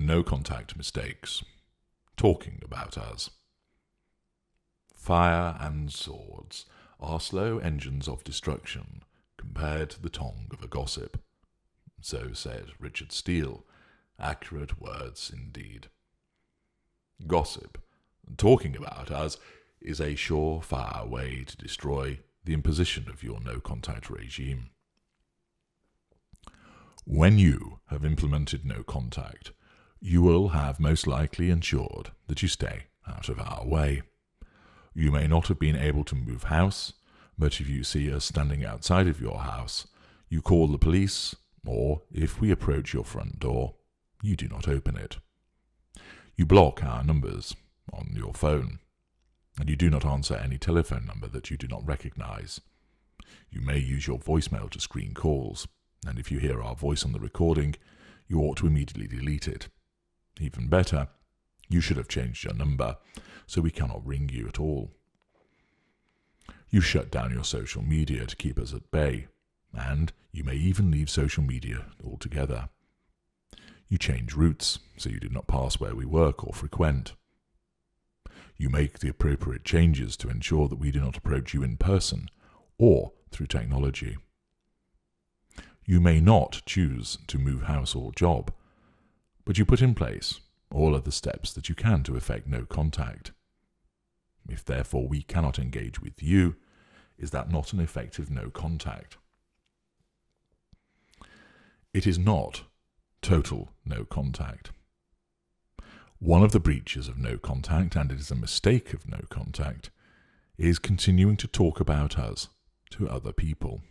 no-contact mistakes. Talking about us. Fire and swords are slow engines of destruction compared to the tongue of a gossip. So said Richard Steele. Accurate words indeed. Gossip, talking about us, is a surefire way to destroy the imposition of your no-contact regime. When you have implemented no contact, you will have most likely ensured that you stay out of our way. You may not have been able to move house, but if you see us standing outside of your house, you call the police, or if we approach your front door, you do not open it. You block our numbers on your phone, and you do not answer any telephone number that you do not recognize. You may use your voicemail to screen calls, and if you hear our voice on the recording, you ought to immediately delete it. Even better, you should have changed your number, so we cannot ring you at all. You shut down your social media to keep us at bay, and you may even leave social media altogether. You change routes, so you do not pass where we work or frequent. You make the appropriate changes to ensure that we do not approach you in person or through technology. You may not choose to move house or job, but you put in place all other steps that you can to effect no contact. If therefore we cannot engage with you, is that not an effective no contact? It is not total no contact. One of the breaches of no contact, and it is a mistake of no contact, is continuing to talk about us to other people.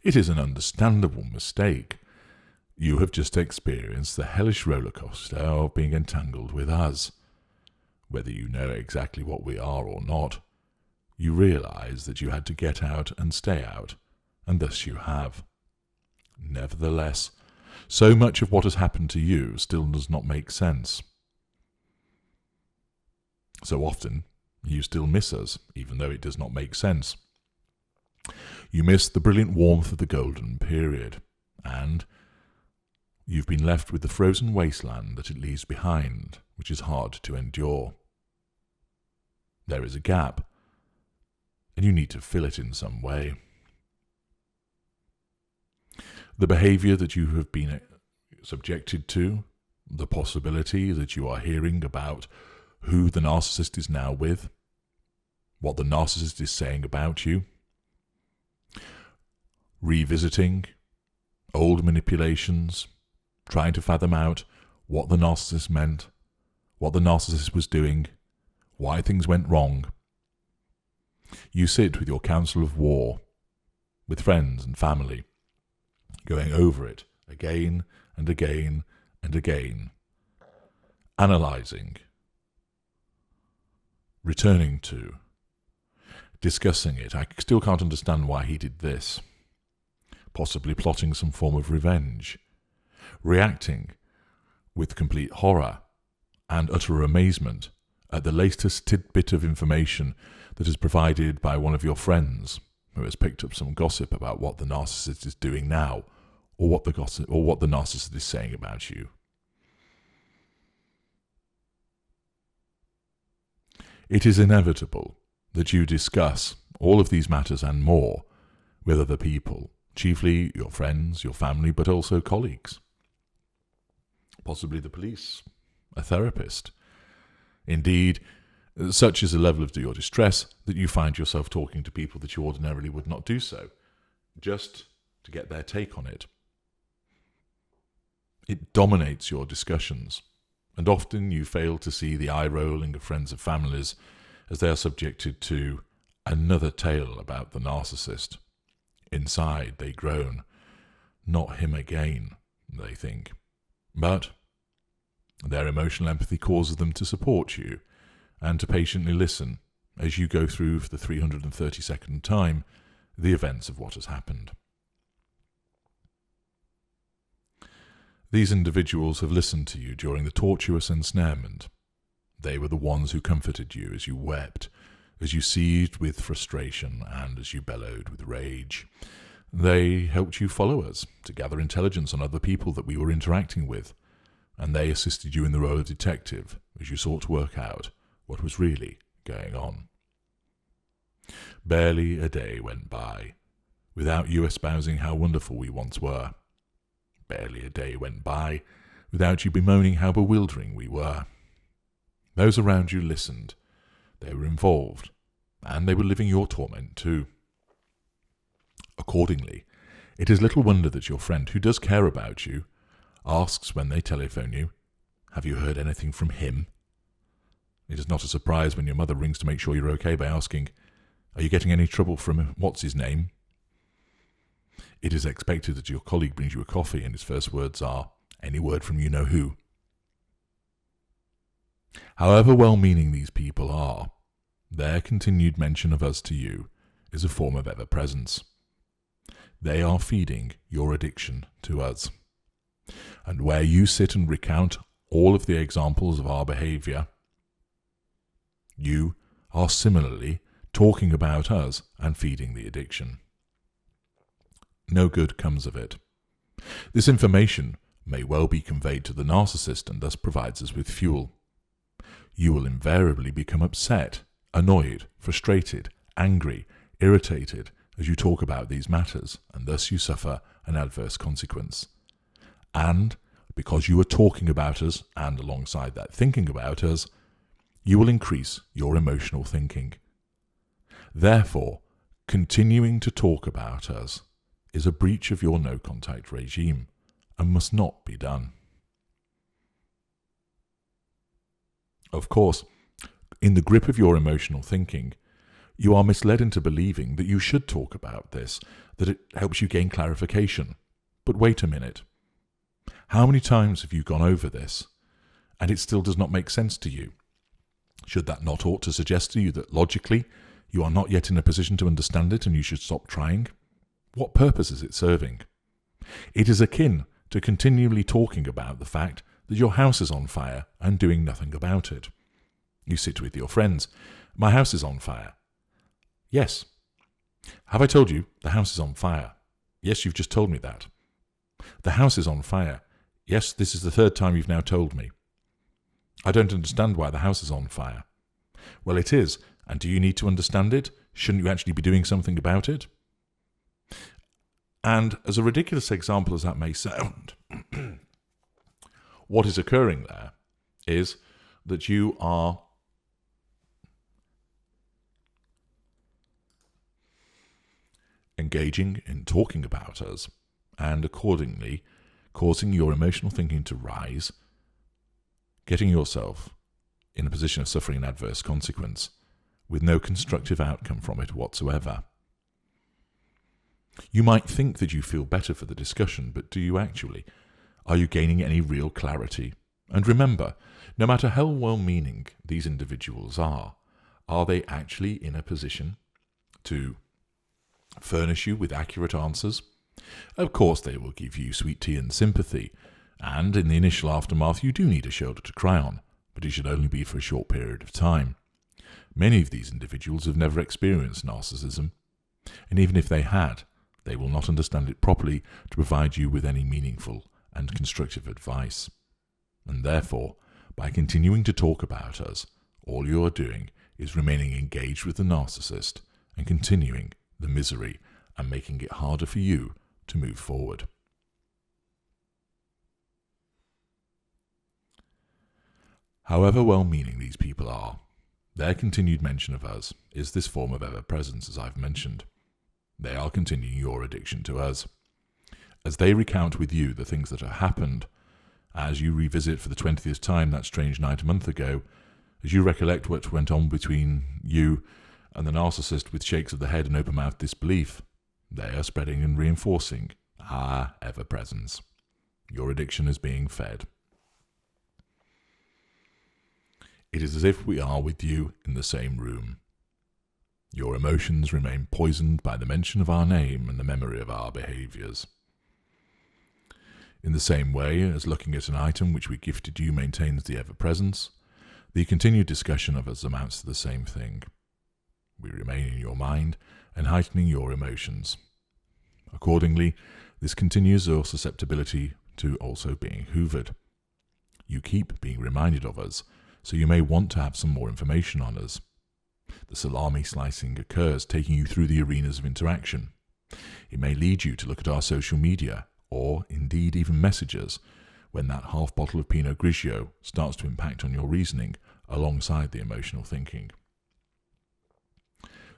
It is an understandable mistake. You have just experienced the hellish roller coaster of being entangled with us. Whether you know exactly what we are or not, you realize that you had to get out and stay out, and thus you have. Nevertheless, so much of what has happened to you still does not make sense. So often, you still miss us, even though it does not make sense. You miss the brilliant warmth of the golden period, and you've been left with the frozen wasteland that it leaves behind, which is hard to endure. There is a gap, and you need to fill it in some way. The behavior that you have been subjected to, the possibility that you are hearing about who the narcissist is now with, what the narcissist is saying about you, revisiting old manipulations, trying to fathom out what the narcissist meant, what the narcissist was doing, why things went wrong. You sit with your council of war, with friends and family, going over it again and again and again, analysing, returning to, discussing it. I still can't understand why he did this. Possibly plotting some form of revenge, reacting with complete horror and utter amazement at the latest tidbit of information that is provided by one of your friends who has picked up some gossip about what the narcissist is doing now, or what the narcissist is saying about you. It is inevitable that you discuss all of these matters and more with other people, chiefly your friends, your family, but also colleagues. Possibly the police, a therapist. Indeed, such is the level of your distress that you find yourself talking to people that you ordinarily would not do so, just to get their take on it. It dominates your discussions, and often you fail to see the eye-rolling of friends and families as they are subjected to another tale about the narcissist. Inside they groan, not him again, they think. But their emotional empathy causes them to support you and to patiently listen as you go through for the 332nd time the events of what has happened. These individuals have listened to you during the tortuous ensnarement. They were the ones who comforted you as you wept, as you seethed with frustration, and as you bellowed with rage. They helped you follow us, to gather intelligence on other people that we were interacting with. and they assisted you in the role of detective as you sought to work out what was really going on. Barely a day went by without you espousing how wonderful we once were. Barely a day went by without you bemoaning how bewildering we were. Those around you listened. They were involved, and they were living your torment too. Accordingly, it is little wonder that your friend, who does care about you, asks when they telephone you, "Have you heard anything from him?" It is not a surprise when your mother rings to make sure you're okay by asking, "Are you getting any trouble from what's-his-name?" It is expected that your colleague brings you a coffee and his first words are, "Any word from you-know-who?" However well-meaning these people are, their continued mention of us to you is a form of ever-presence. They are feeding your addiction to us. And where you sit and recount all of the examples of our behaviour, you are similarly talking about us and feeding the addiction. No good comes of it. This information may well be conveyed to the narcissist and thus provides us with fuel. You will invariably become upset, annoyed, frustrated, angry, irritated as you talk about these matters, and thus you suffer an adverse consequence. And because you are talking about us, and alongside that thinking about us, you will increase your emotional thinking. Therefore, continuing to talk about us is a breach of your no-contact regime and must not be done. Of course, in the grip of your emotional thinking, you are misled into believing that you should talk about this, that it helps you gain clarification. But wait a minute. How many times have you gone over this, and it still does not make sense to you? Should that not ought to suggest to you that logically you are not yet in a position to understand it and you should stop trying? What purpose is it serving? It is akin to continually talking about the fact that your house is on fire and doing nothing about it. You sit with your friends. "My house is on fire." "Yes." "Have I told you the house is on fire?" "Yes, you've just told me that." "The house is on fire." "Yes, this is the third time you've now told me." "I don't understand why the house is on fire." "Well, it is, and do you need to understand it? Shouldn't you actually be doing something about it?" And as a ridiculous example as that may sound, what is occurring there is that you are engaging in talking about us and accordingly causing your emotional thinking to rise, getting yourself in a position of suffering an adverse consequence with no constructive outcome from it whatsoever. You might think that you feel better for the discussion, but do you actually? Are you gaining any real clarity? And remember, no matter how well-meaning these individuals are they actually in a position to furnish you with accurate answers? Of course they will give you sweet tea and sympathy, and in the initial aftermath you do need a shoulder to cry on, but it should only be for a short period of time. Many of these individuals have never experienced narcissism, and even if they had, they will not understand it properly to provide you with any meaningful and constructive advice. And therefore, by continuing to talk about us, all you are doing is remaining engaged with the narcissist and continuing the misery and making it harder for you to move forward. However well-meaning these people are, their continued mention of us is this form of ever-presence, as I've mentioned. They are continuing your addiction to us. As they recount with you the things that have happened, as you revisit for the 20th time that strange night a month ago, as you recollect what went on between you and the narcissist with shakes of the head and open-mouthed disbelief, they are spreading and reinforcing our ever-presence. Your addiction is being fed. It is as if we are with you in the same room. Your emotions remain poisoned by the mention of our name and the memory of our behaviours. In the same way as looking at an item which we gifted you maintains the ever-presence, the continued discussion of us amounts to the same thing. We remain in your mind and heightening your emotions. Accordingly, this continues your susceptibility to also being hoovered. You keep being reminded of us, so you may want to have some more information on us. The salami slicing occurs, taking you through the arenas of interaction. It may lead you to look at our social media, or indeed even messages, when that half bottle of Pinot Grigio starts to impact on your reasoning alongside the emotional thinking.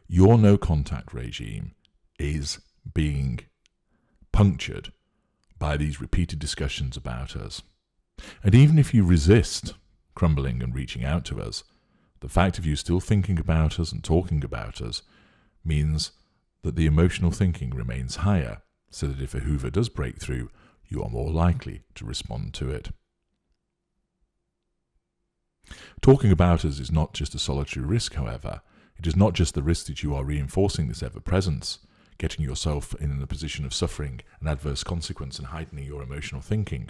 Your no-contact regime is being punctured by these repeated discussions about us. And even if you resist crumbling and reaching out to us, the fact of you still thinking about us and talking about us means that the emotional thinking remains higher, so that if a Hoover does break through, you are more likely to respond to it. Talking about us is not just a solitary risk, however. It is not just the risk that you are reinforcing this ever-presence, getting yourself in a position of suffering an adverse consequence and heightening your emotional thinking,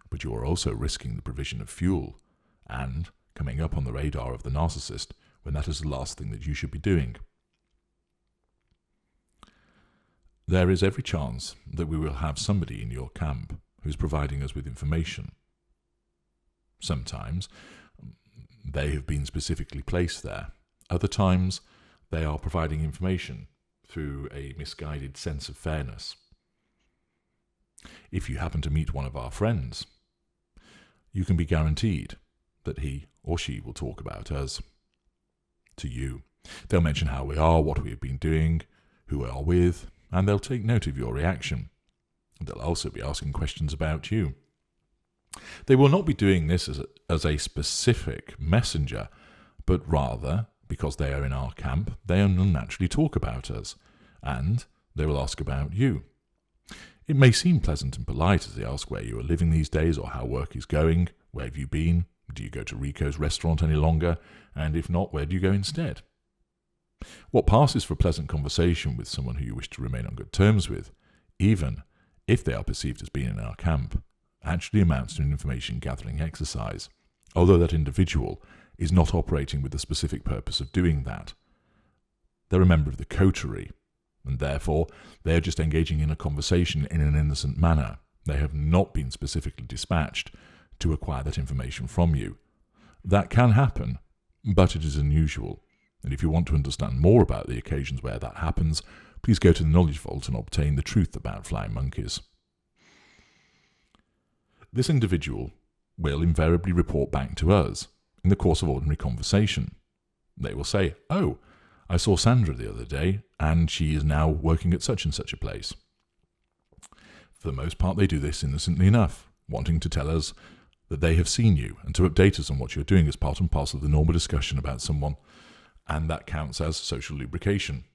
but you are also risking the provision of fuel and coming up on the radar of the narcissist when that is the last thing that you should be doing. There is every chance that we will have somebody in your camp who's providing us with information. Sometimes they have been specifically placed there. Other times they are providing information through a misguided sense of fairness. If you happen to meet one of our friends, you can be guaranteed that he or she will talk about us to you. They'll mention how we are, what we have been doing, who we are with, and they'll take note of your reaction. They'll also be asking questions about you. They will not be doing this as a specific messenger, but rather, because they are in our camp, they will naturally talk about us, and they will ask about you. It may seem pleasant and polite as they ask where you are living these days or how work is going, where have you been, do you go to Rico's restaurant any longer, and if not, where do you go instead? What passes for a pleasant conversation with someone who you wish to remain on good terms with, even if they are perceived as being in our camp, actually amounts to an information-gathering exercise, although that individual is not operating with the specific purpose of doing that. They're a member of the coterie, and therefore they are just engaging in a conversation in an innocent manner. They have not been specifically dispatched to acquire that information from you. That can happen, but it is unusual. And if you want to understand more about the occasions where that happens, please go to the Knowledge Vault and obtain the truth about flying monkeys. This individual will invariably report back to us in the course of ordinary conversation. They will say, "Oh, I saw Sandra the other day, and she is now working at such and such a place." For the most part, they do this innocently enough, wanting to tell us that they have seen you and to update us on what you're doing as part and parcel of the normal discussion about someone, and that counts as social lubrication.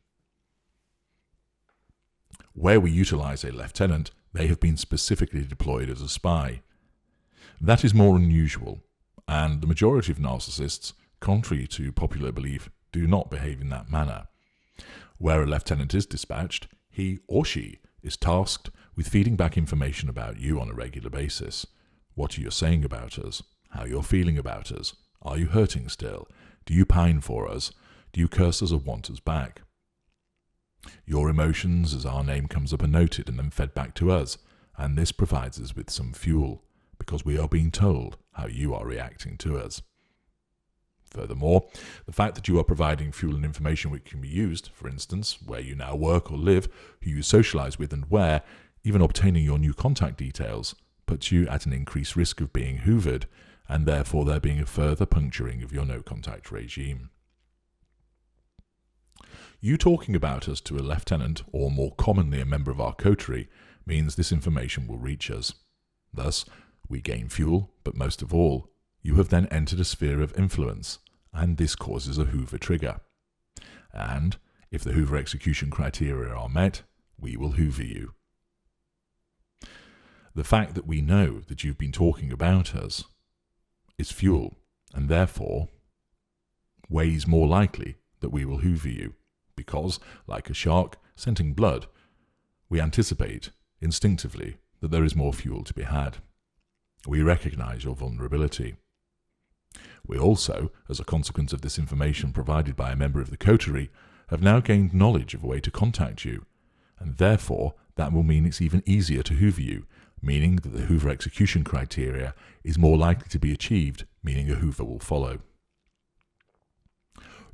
Where we utilize a lieutenant, they have been specifically deployed as a spy. That is more unusual, and the majority of narcissists, contrary to popular belief, do not behave in that manner. Where a lieutenant is dispatched, he or she is tasked with feeding back information about you on a regular basis. What are you saying about us? How you're feeling about us? Are you hurting still? Do you pine for us? Do you curse us or want us back? Your emotions, as our name comes up, are noted and then fed back to us, and this provides us with some fuel, because we are being told how you are reacting to us. Furthermore, the fact that you are providing fuel and information which can be used, for instance, where you now work or live, who you socialize with and where, even obtaining your new contact details, puts you at an increased risk of being hoovered, and therefore there being a further puncturing of your no-contact regime. You talking about us to a lieutenant, or more commonly a member of our coterie, means this information will reach us. Thus, we gain fuel, but most of all, you have then entered a sphere of influence, and this causes a Hoover trigger. And, if the Hoover execution criteria are met, we will Hoover you. The fact that we know that you've been talking about us is fuel, and therefore weighs more likely that we will Hoover you, because, like a shark scenting blood, we anticipate instinctively that there is more fuel to be had. We recognize your vulnerability. We also, as a consequence of this information provided by a member of the coterie, have now gained knowledge of a way to contact you, and therefore that will mean it's even easier to Hoover you, meaning that the Hoover execution criteria is more likely to be achieved, meaning a Hoover will follow.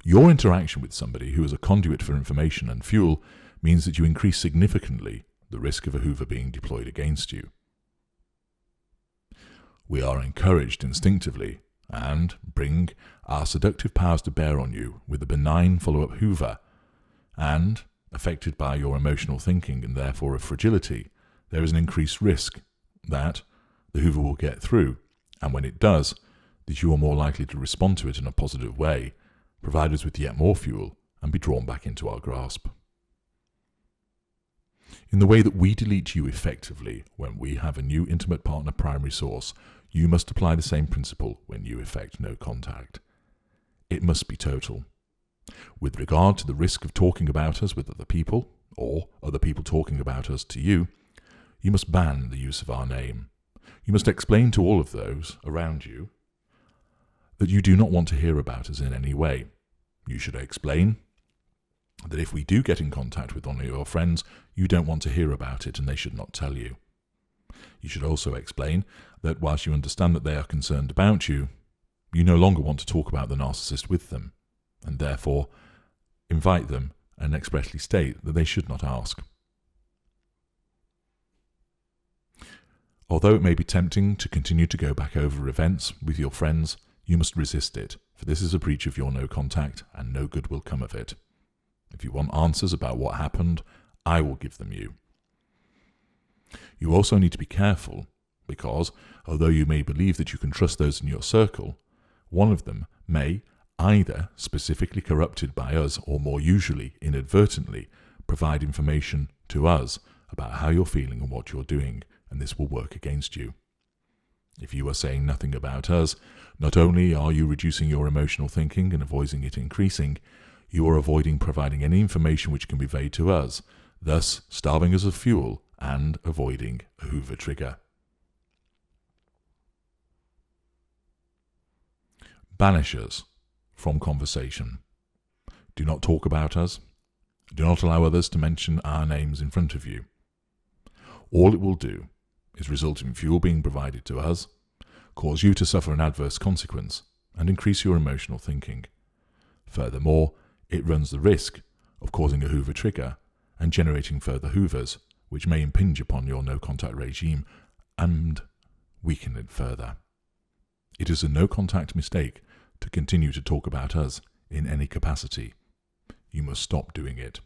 Your interaction with somebody who is a conduit for information and fuel means that you increase significantly the risk of a Hoover being deployed against you. We are encouraged instinctively and bring our seductive powers to bear on you with a benign follow-up Hoover, and, affected by your emotional thinking and therefore of fragility, there is an increased risk that the Hoover will get through, and when it does, that you are more likely to respond to it in a positive way, provide us with yet more fuel, and be drawn back into our grasp. In the way that we delete you effectively when we have a new intimate partner primary source, you must apply the same principle when you effect no contact. It must be total. With regard to the risk of talking about us with other people, or other people talking about us to you, you must ban the use of our name. You must explain to all of those around you that you do not want to hear about us in any way. You should explain that if we do get in contact with one of your friends, you don't want to hear about it and they should not tell you. You should also explain that whilst you understand that they are concerned about you, you no longer want to talk about the narcissist with them, and therefore invite them and expressly state that they should not ask. Although it may be tempting to continue to go back over events with your friends, you must resist it, for this is a breach of your no contact and no good will come of it. If you want answers about what happened, I will give them you. You also need to be careful because, although you may believe that you can trust those in your circle, one of them may, either specifically corrupted by us or more usually inadvertently, provide information to us about how you're feeling and what you're doing, and this will work against you. If you are saying nothing about us, not only are you reducing your emotional thinking and avoiding it increasing, you are avoiding providing any information which can be conveyed to us, thus starving us of fuel and avoiding a Hoover trigger. Banish us from conversation. Do not talk about us. Do not allow others to mention our names in front of you. All it will do is result in fuel being provided to us, cause you to suffer an adverse consequence, and increase your emotional thinking. Furthermore, it runs the risk of causing a Hoover trigger and generating further Hoovers, which may impinge upon your no-contact regime and weaken it further. It is a no-contact mistake to continue to talk about us in any capacity. You must stop doing it.